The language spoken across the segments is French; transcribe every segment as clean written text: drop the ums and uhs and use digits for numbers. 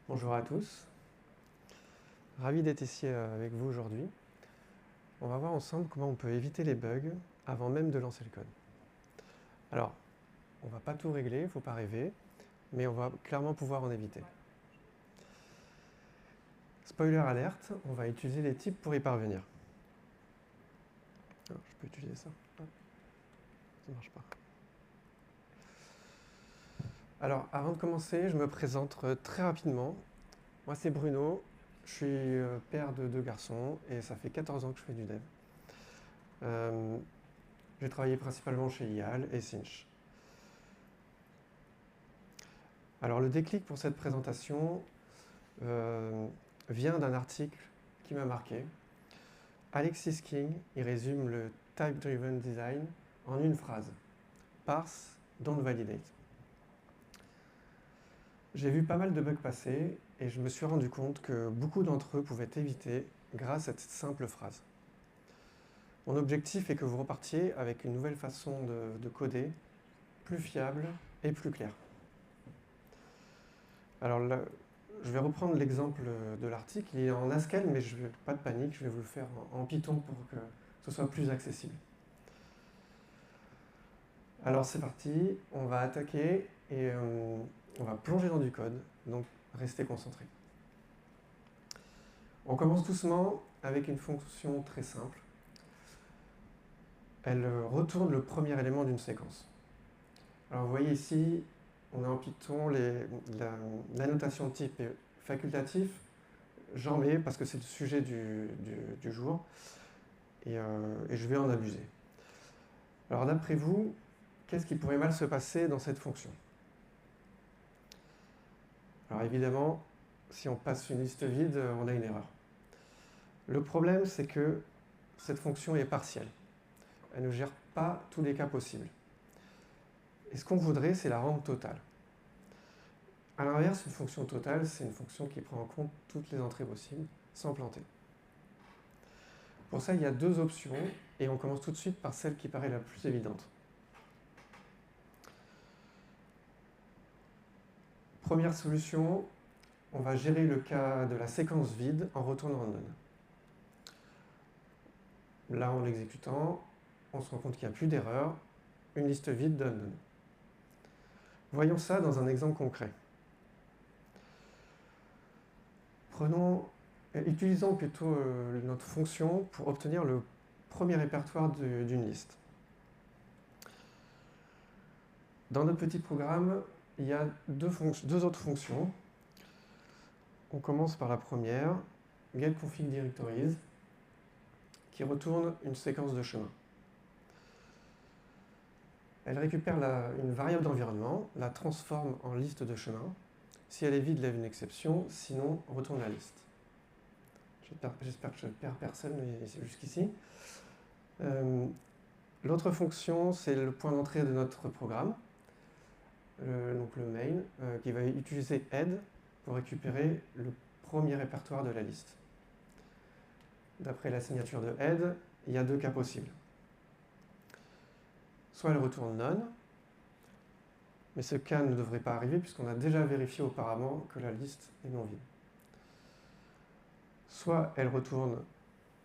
Bonjour à tous, ravi d'être ici avec vous aujourd'hui. On va voir ensemble comment on peut éviter les bugs avant même de lancer le code. Alors, on va pas tout régler, il ne faut pas rêver, mais on va clairement pouvoir en éviter. Spoiler alerte, on va utiliser les types pour y parvenir. Alors, je peux utiliser ça. Ah, ça marche pas. Alors, avant de commencer, je me présente très rapidement. Moi, c'est Bruno, je suis père de 2 garçons et ça fait 14 ans que je fais du dev. J'ai travaillé principalement chez IAL et Cinch. Alors, le déclic pour cette présentation vient d'un article qui m'a marqué. Alexis King, il résume le Type-Driven Design en une phrase. Parse, don't validate. J'ai vu pas mal de bugs passer et je me suis rendu compte que beaucoup d'entre eux pouvaient être évités grâce à cette simple phrase. Mon objectif est que vous repartiez avec une nouvelle façon de coder, plus fiable et plus claire. Alors là, je vais reprendre l'exemple de l'article. Il est en Haskell, mais pas de panique, je vais vous le faire en Python pour que ce soit plus accessible. Alors c'est parti, on va attaquer et on va plonger dans du code, donc restez concentrés. On commence doucement avec une fonction très simple. Elle retourne le premier élément d'une séquence. Alors vous voyez ici, on a en Python la notation de type est facultatif. J'en mets parce que c'est le sujet du jour et je vais en abuser. Alors d'après vous, qu'est-ce qui pourrait mal se passer dans cette fonction? Alors évidemment, si on passe une liste vide, on a une erreur. Le problème, c'est que cette fonction est partielle. Elle ne gère pas tous les cas possibles. Et ce qu'on voudrait, c'est la rendre totale. A l'inverse, une fonction totale, c'est une fonction qui prend en compte toutes les entrées possibles, sans planter. Pour ça, il y a 2 options, et on commence tout de suite par celle qui paraît la plus évidente. Première solution, on va gérer le cas de la séquence vide en retournant none. Là, en l'exécutant, on se rend compte qu'il n'y a plus d'erreur, une liste vide donne none. Voyons ça dans un exemple concret. Utilisons plutôt notre fonction pour obtenir le premier répertoire d'une liste. Dans notre petit programme, il y a deux autres fonctions. On commence par la première, getConfigDirectories, qui retourne une séquence de chemin. Elle récupère une variable d'environnement, la transforme en liste de chemin. Si elle est vide, lève une exception, sinon retourne la liste. J'espère que je ne perds personne jusqu'ici. L'autre fonction, c'est le point d'entrée de notre programme, donc le main, qui va utiliser head pour récupérer le premier répertoire de la liste. D'après la signature de head, il y a 2 cas possibles. Soit elle retourne none, mais ce cas ne devrait pas arriver puisqu'on a déjà vérifié auparavant que la liste est non vide. Soit elle retourne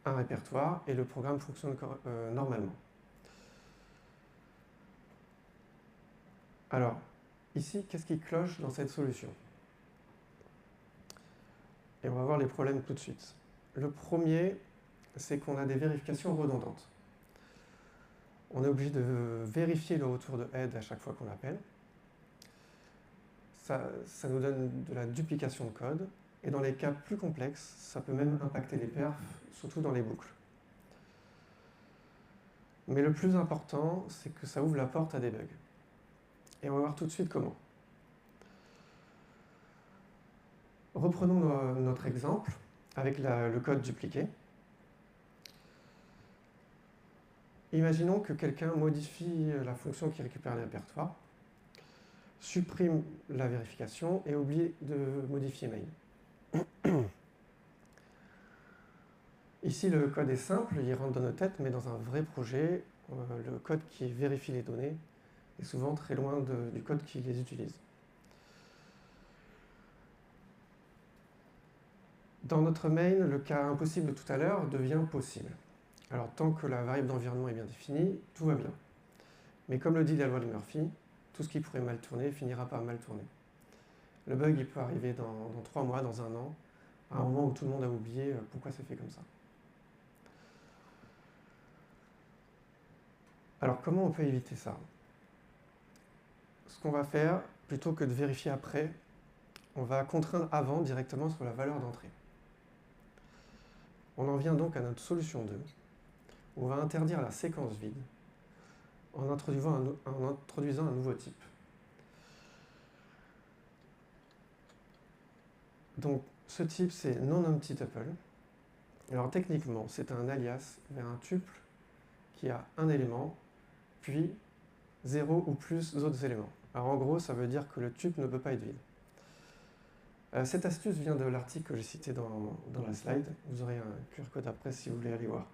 un répertoire et le programme fonctionne normalement. Alors, ici, qu'est-ce qui cloche dans cette solution? Et on va voir les problèmes tout de suite. Le premier, c'est qu'on a des vérifications redondantes. On est obligé de vérifier le retour de head à chaque fois qu'on l'appelle. Ça nous donne de la duplication de code. Et dans les cas plus complexes, ça peut même impacter les perfs, surtout dans les boucles. Mais le plus important, c'est que ça ouvre la porte à des bugs. Et on va voir tout de suite comment. Reprenons notre exemple avec le code dupliqué. Imaginons que quelqu'un modifie la fonction qui récupère le répertoire, supprime la vérification et oublie de modifier main. Ici, le code est simple, il rentre dans nos têtes, mais dans un vrai projet, le code qui vérifie les données est souvent très loin du code qui les utilise. Dans notre main, le cas impossible de tout à l'heure devient possible. Alors tant que la variable d'environnement est bien définie, tout va bien. Mais comme le dit la loi de Murphy, tout ce qui pourrait mal tourner finira par mal tourner. Le bug, il peut arriver dans 3 mois, dans 1 an, à un moment où tout le monde a oublié pourquoi c'est fait comme ça. Alors comment on peut éviter ça? Ce qu'on va faire, plutôt que de vérifier après, on va contraindre avant directement sur la valeur d'entrée. On en vient donc à notre solution 2, où on va interdire la séquence vide en introduisant un nouveau type. Donc ce type, c'est non-empty-tuple. Alors techniquement, c'est un alias vers un tuple qui a un élément, puis 0 ou plus d'autres éléments. Alors en gros, ça veut dire que le tuple ne peut pas être vide. Cette astuce vient de l'article que j'ai cité dans la slide. Vous aurez un QR code après si vous voulez aller voir.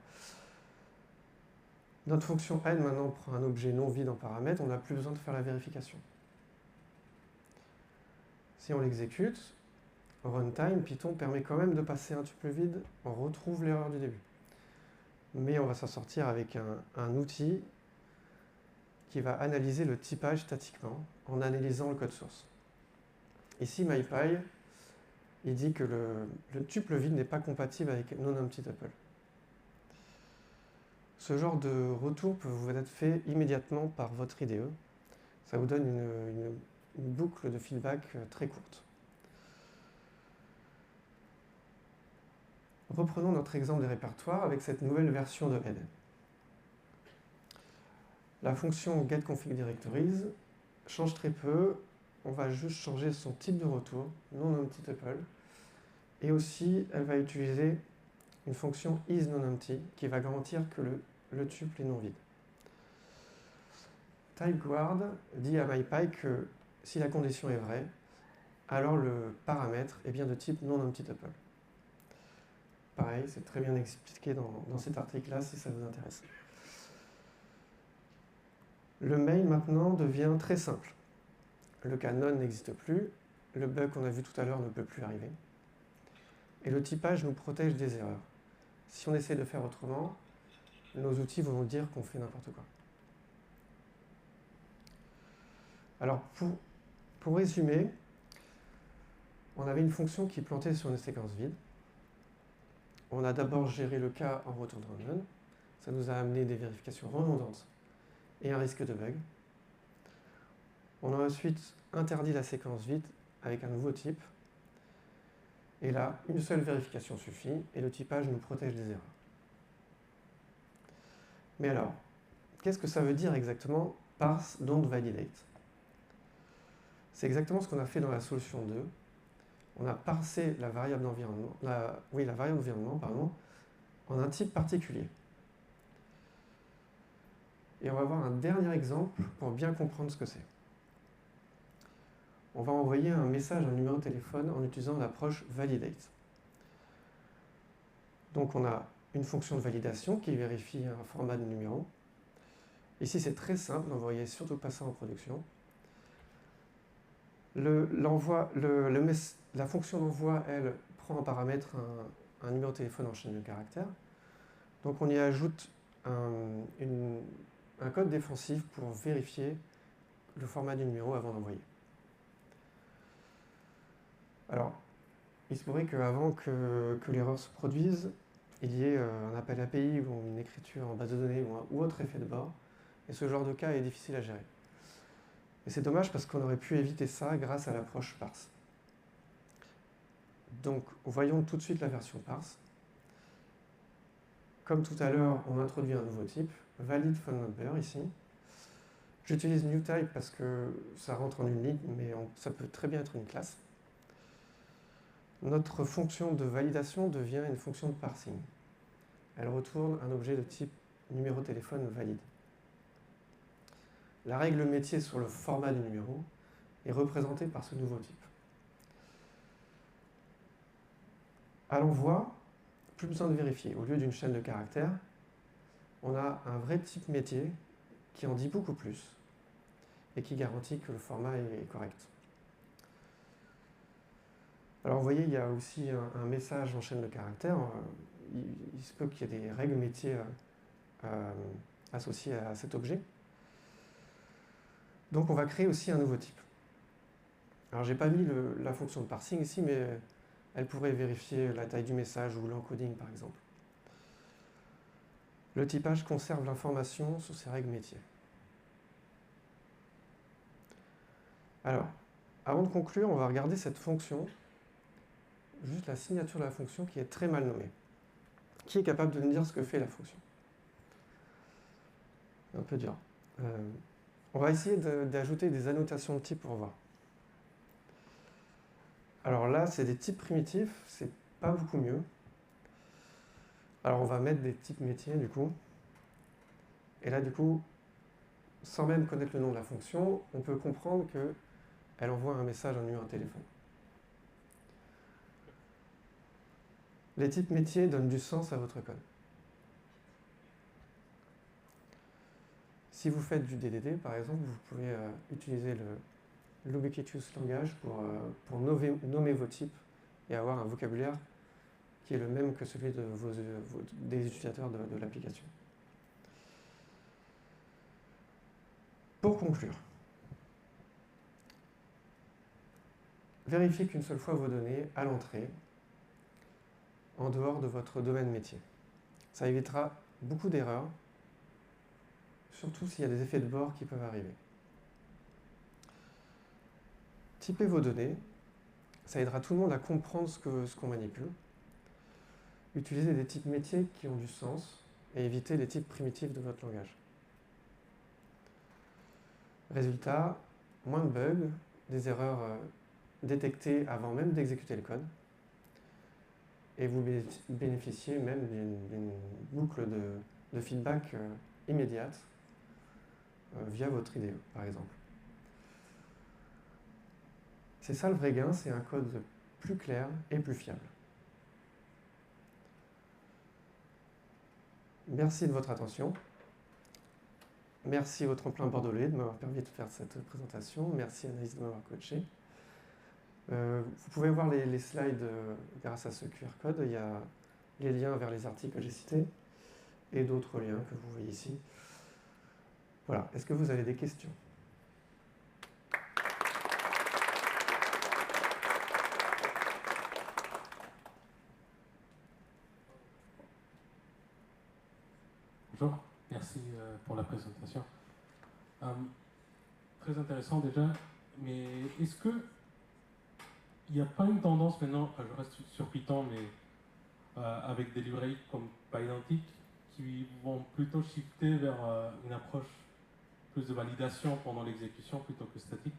Notre fonction n maintenant prend un objet non vide en paramètre, on n'a plus besoin de faire la vérification. Si on l'exécute, runtime, Python permet quand même de passer un tuple vide, on retrouve l'erreur du début. Mais on va s'en sortir avec un outil qui va analyser le typage statiquement en analysant le code source. Ici, MyPy, il dit que le tuple vide n'est pas compatible avec non-empty-tuple. Ce genre de retour peut vous être fait immédiatement par votre IDE. Ça vous donne une boucle de feedback très courte. Reprenons notre exemple des répertoires avec cette nouvelle version de head. La fonction getConfigDirectories change très peu. On va juste changer son type de retour, non-empty-tuple. Et aussi, elle va utiliser une fonction isNonEmpty qui va garantir que le tuple est non vide. TypeGuard dit à MyPy que si la condition est vraie, alors le paramètre est bien de type non-empty-tuple. Pareil, c'est très bien expliqué dans cet article-là si ça vous intéresse. Le main maintenant devient très simple. Le cas non n'existe plus, le bug qu'on a vu tout à l'heure ne peut plus arriver. Et le typage nous protège des erreurs. Si on essaie de faire autrement, nos outils vont nous dire qu'on fait n'importe quoi. Alors pour résumer, on avait une fonction qui plantait sur une séquence vide. On a d'abord géré le cas en retournant none. Ça nous a amené des vérifications redondantes et un risque de bug. On a ensuite interdit la séquence vide avec un nouveau type. Et là, une seule vérification suffit et le typage nous protège des erreurs. Mais alors, qu'est-ce que ça veut dire exactement parse don't validate? C'est exactement ce qu'on a fait dans la solution 2. On a parsé la variable d'environnement, en un type particulier. Et on va voir un dernier exemple pour bien comprendre ce que c'est. On va envoyer un message, un numéro de téléphone en utilisant l'approche validate. Donc on a une fonction de validation qui vérifie un format de numéro. Ici c'est très simple, n'envoyez surtout pas ça en production. La fonction d'envoi, elle, prend en paramètre un numéro de téléphone en chaîne de caractères. Donc on y ajoute un code défensif pour vérifier le format du numéro avant d'envoyer. Alors, il se pourrait qu'avant que l'erreur se produise, il y ait un appel API ou une écriture en base de données ou autre effet de bord. Et ce genre de cas est difficile à gérer. Et c'est dommage parce qu'on aurait pu éviter ça grâce à l'approche parse. Donc, voyons tout de suite la version parse. Comme tout à l'heure, on introduit un nouveau type, valid phone number ici. J'utilise newType parce que ça rentre en une ligne, mais ça peut très bien être une classe. Notre fonction de validation devient une fonction de parsing. Elle retourne un objet de type numéro de téléphone valide. La règle métier sur le format du numéro est représentée par ce nouveau type. À l'envoi, plus besoin de vérifier. Au lieu d'une chaîne de caractères, on a un vrai type métier qui en dit beaucoup plus et qui garantit que le format est correct. Alors vous voyez, il y a aussi un message en chaîne de caractères. Il se peut qu'il y ait des règles métiers associées à cet objet. Donc on va créer aussi un nouveau type. Alors j'ai pas mis la fonction de parsing ici, mais elle pourrait vérifier la taille du message ou l'encoding par exemple. Le typage conserve l'information sur ces règles métiers. Alors, avant de conclure, on va regarder cette fonction, juste la signature de la fonction qui est très mal nommée. Qui est capable de nous dire ce que fait la fonction? Un peu dur. On va essayer d'ajouter des annotations de type pour voir. Alors là, c'est des types primitifs, c'est pas beaucoup mieux. Alors on va mettre des types métiers du coup. Et là du coup, sans même connaître le nom de la fonction, on peut comprendre qu'elle envoie un message en numéro de téléphone. Les types métiers donnent du sens à votre code. Si vous faites du DDD par exemple, vous pouvez utiliser l'Ubiquitous langage pour nommer vos types et avoir un vocabulaire qui est le même que celui des utilisateurs de l'application. Pour conclure, vérifiez qu'une seule fois vos données à l'entrée, en dehors de votre domaine métier. Ça évitera beaucoup d'erreurs, surtout s'il y a des effets de bord qui peuvent arriver. Typez vos données, ça aidera tout le monde à comprendre ce qu'on manipule. Utilisez des types métiers qui ont du sens et évitez les types primitifs de votre langage. Résultat, moins de bugs, des erreurs détectées avant même d'exécuter le code, et vous bénéficiez même d'une boucle de feedback immédiate via votre IDE, par exemple. C'est ça le vrai gain, c'est un code plus clair et plus fiable. Merci de votre attention. Merci au Tremplin Bordelais de m'avoir permis de faire cette présentation. Merci Anaïs de m'avoir coaché. Vous pouvez voir les slides grâce à ce QR code. Il y a les liens vers les articles que j'ai cités et d'autres liens que vous voyez ici. Voilà. Est-ce que vous avez des questions? Bonjour, merci pour la présentation. Très intéressant déjà, mais est-ce que il n'y a pas une tendance maintenant, je reste sur Python, mais avec des librairies comme PyIdentic qui vont plutôt shifter vers une approche plus de validation pendant l'exécution plutôt que statique?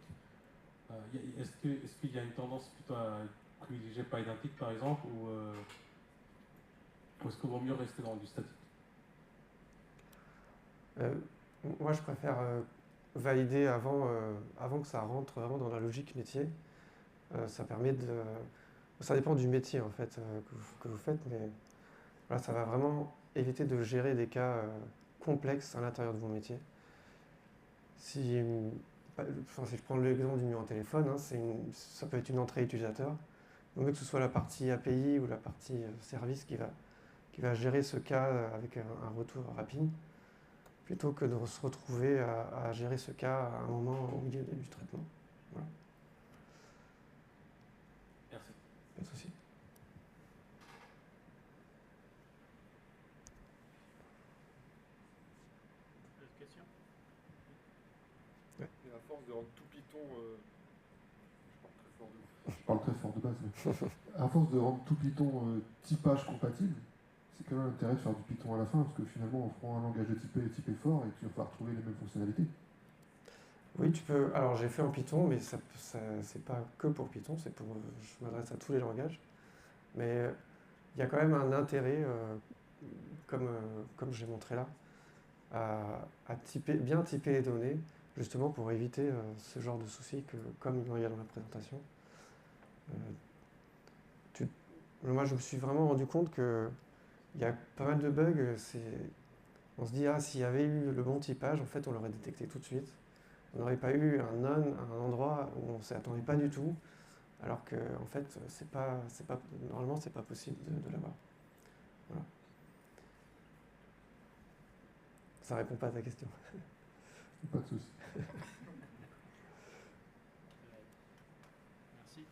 Est-ce qu'il y a une tendance plutôt à privilégier PyIdentic par exemple, ou est-ce qu'il vaut mieux rester dans du statique? Moi, je préfère valider avant que ça rentre vraiment dans la logique métier. Ça permet de... Ça dépend du métier en fait que vous faites, mais voilà, ça va vraiment éviter de gérer des cas complexes à l'intérieur de vos métiers. Si je prends l'exemple du numéro de téléphone, hein, ça peut être une entrée utilisateur. Il vaut mieux que ce soit la partie API ou la partie service qui va gérer ce cas avec un retour rapide, plutôt que de se retrouver à gérer ce cas à un moment au milieu du traitement. Voilà. Merci. Pas de souci. Question? Ouais. Et à force de rendre tout Python, je parle très fort de base, mais à force de rendre tout Python typage compatible, c'est quand même l'intérêt de faire du Python à la fin, parce que finalement, en prenant un langage de typé fort, et tu vas falloir retrouver les mêmes fonctionnalités. Oui, tu peux. Alors, j'ai fait en Python, mais c'est pas que pour Python, je m'adresse à tous les langages. Mais il y a quand même un intérêt, comme j'ai montré là, à bien typer les données, justement pour éviter ce genre de soucis comme il y a dans la présentation. Moi, je me suis vraiment rendu compte qu'il y a pas mal de bugs. On se dit, s'il y avait eu le bon typage, en fait, on l'aurait détecté tout de suite. On n'aurait pas eu un endroit où on ne s'y attendait pas du tout, alors que en fait, normalement, c'est pas possible de l'avoir. Voilà. Ça répond pas à ta question. Pas de souci. Merci.